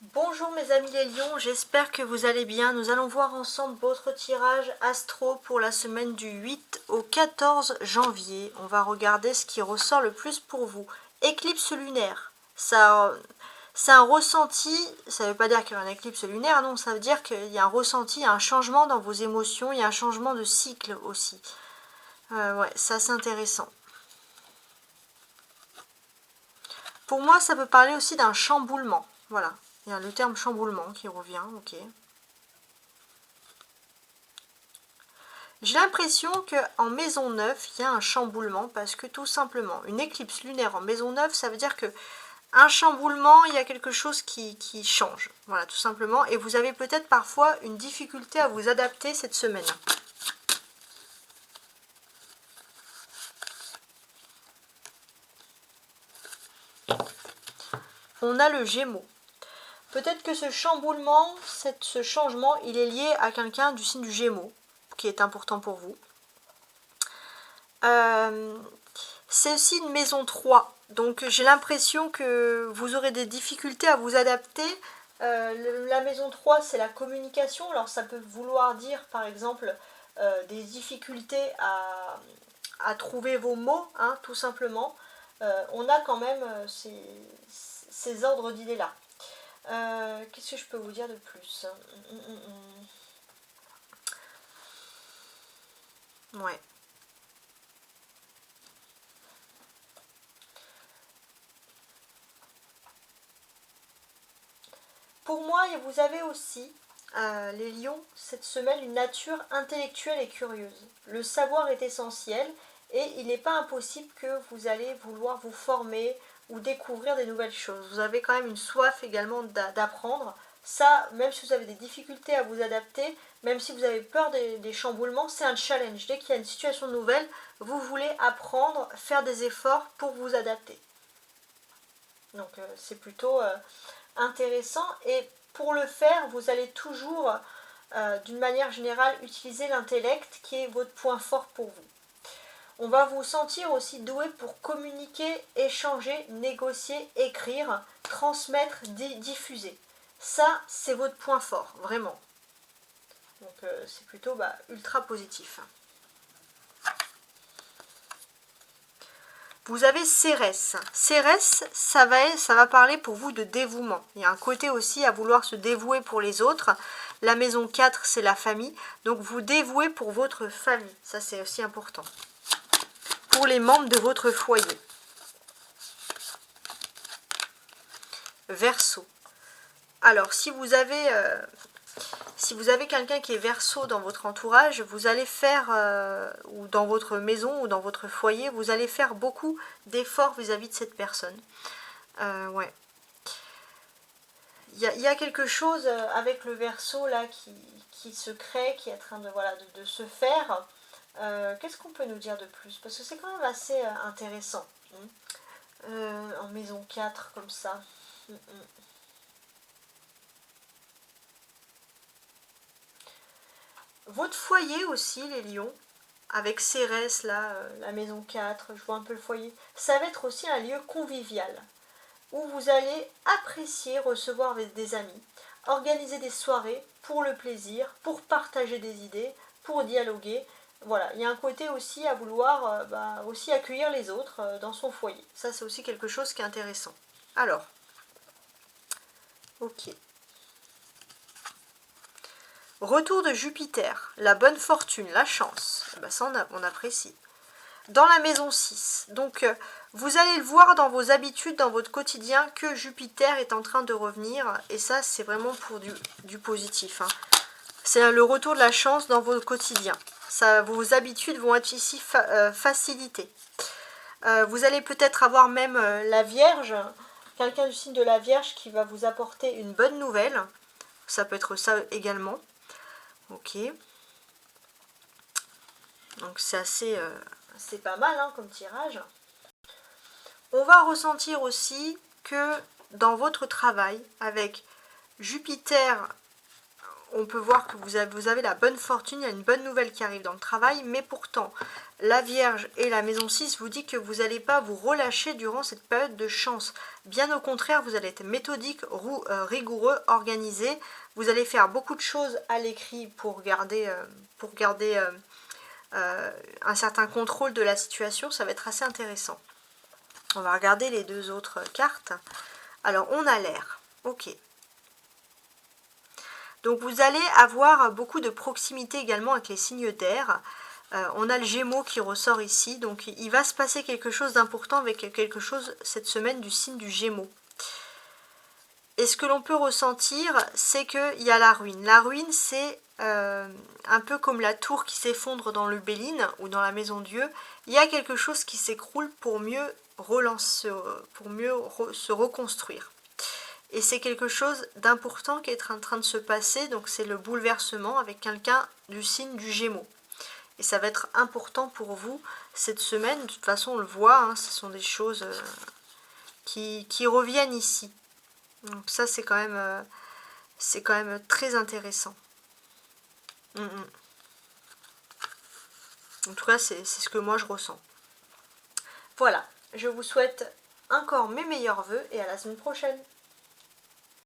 Bonjour mes amis les lions, j'espère que vous allez bien. Nous allons voir ensemble votre tirage astro pour la semaine du 8 au 14 janvier. On va regarder ce qui ressort le plus pour vous. Éclipse lunaire, ça, c'est un ressenti, ça ne veut pas dire qu'il y a un éclipse lunaire, non, ça veut dire qu'il y a un ressenti, il y a un changement dans vos émotions, il y a un changement de cycle aussi. Ouais, ça c'est intéressant. Pour moi, ça peut parler aussi d'un chamboulement, voilà. Il y a le terme chamboulement qui revient, ok. J'ai l'impression qu'en maison 9, il y a un chamboulement parce que tout simplement, une éclipse lunaire en maison 9, ça veut dire que un chamboulement, il y a quelque chose qui change. Voilà, tout simplement. Et vous avez peut-être parfois une difficulté à vous adapter cette semaine. On a le Gémeaux. Peut-être que ce chamboulement, ce changement, il est lié à quelqu'un du signe du Gémeaux, qui est important pour vous. C'est aussi une maison 3, donc j'ai l'impression que vous aurez des difficultés à vous adapter. La maison 3, c'est la communication, alors ça peut vouloir dire par exemple des difficultés à trouver vos mots, hein, tout simplement. On a quand même ces ordres d'idées-là. Qu'est-ce que je peux vous dire de plus? Ouais. Pour moi, vous avez aussi, les lions, cette semaine, une nature intellectuelle et curieuse. Le savoir est essentiel et il n'est pas impossible que vous allez vouloir vous former ou découvrir des nouvelles choses. Vous avez quand même une soif également d'apprendre. Ça, même si vous avez des difficultés à vous adapter, même si vous avez peur des chamboulements, c'est un challenge. Dès qu'il y a une situation nouvelle, vous voulez apprendre, faire des efforts pour vous adapter. Donc c'est plutôt intéressant, et pour le faire, vous allez toujours, d'une manière générale, utiliser l'intellect qui est votre point fort pour vous. On va vous sentir aussi doué pour communiquer, échanger, négocier, écrire, transmettre, diffuser. Ça, c'est votre point fort, vraiment. Donc c'est plutôt ultra positif. Vous avez Cérès. Cérès, ça va parler pour vous de dévouement. Il y a un côté aussi à vouloir se dévouer pour les autres. La maison 4, c'est la famille. Donc vous dévouez pour votre famille. Ça, c'est aussi important. Pour les membres de votre foyer. Verseau. Alors, si vous avez quelqu'un qui est Verseau dans votre entourage, vous allez faire, ou dans votre maison, ou dans votre foyer, vous allez faire beaucoup d'efforts vis-à-vis de cette personne. Ouais. Il y a quelque chose avec le Verseau là qui se crée, qui est en train de se faire. Qu'est-ce qu'on peut nous dire de plus? Parce que c'est quand même assez intéressant. En maison 4 comme ça. Votre foyer aussi, les lions, avec Cérès là, la maison 4, je vois un peu le foyer, ça va être aussi un lieu convivial, où vous allez apprécier recevoir des amis, organiser des soirées pour le plaisir, pour partager des idées, pour dialoguer. Voilà, il y a un côté aussi à vouloir aussi accueillir les autres dans son foyer. Ça, c'est aussi quelque chose qui est intéressant. Alors, ok. Retour de Jupiter, la bonne fortune, la chance. Ça, on apprécie. Dans la maison 6. Donc, vous allez le voir dans vos habitudes, dans votre quotidien, que Jupiter est en train de revenir. Et ça, c'est vraiment pour du positif. Hein. C'est le retour de la chance dans votre quotidien. Vos habitudes vont être ici facilitées. Vous allez peut-être avoir même la Vierge, quelqu'un du signe de la Vierge qui va vous apporter une bonne nouvelle. Ça peut être ça également. Ok. Donc c'est assez... c'est pas mal hein, comme tirage. On va ressentir aussi que dans votre travail, avec Jupiter on peut voir que vous avez la bonne fortune, il y a une bonne nouvelle qui arrive dans le travail, mais pourtant, la Vierge et la maison 6 vous dit que vous n'allez pas vous relâcher durant cette période de chance. Bien au contraire, vous allez être méthodique, rigoureux, organisé. Vous allez faire beaucoup de choses à l'écrit pour garder un certain contrôle de la situation. Ça va être assez intéressant. On va regarder les deux autres cartes. Alors, on a l'air. Ok. Donc vous allez avoir beaucoup de proximité également avec les signes d'air. On a le Gémeaux qui ressort ici, donc il va se passer quelque chose d'important avec quelque chose cette semaine du signe du Gémeaux. Et ce que l'on peut ressentir, c'est qu'il y a la ruine. La ruine, c'est un peu comme la tour qui s'effondre dans le Béline ou dans la maison Dieu. Il y a quelque chose qui s'écroule pour mieux relancer, se reconstruire. Et c'est quelque chose d'important qui est en train de se passer, donc c'est le bouleversement avec quelqu'un du signe du Gémeaux. Et ça va être important pour vous cette semaine, de toute façon on le voit, hein, ce sont des choses qui reviennent ici. Donc ça c'est quand même très intéressant. En tout cas c'est ce que moi je ressens. Voilà, je vous souhaite encore mes meilleurs vœux et à la semaine prochaine.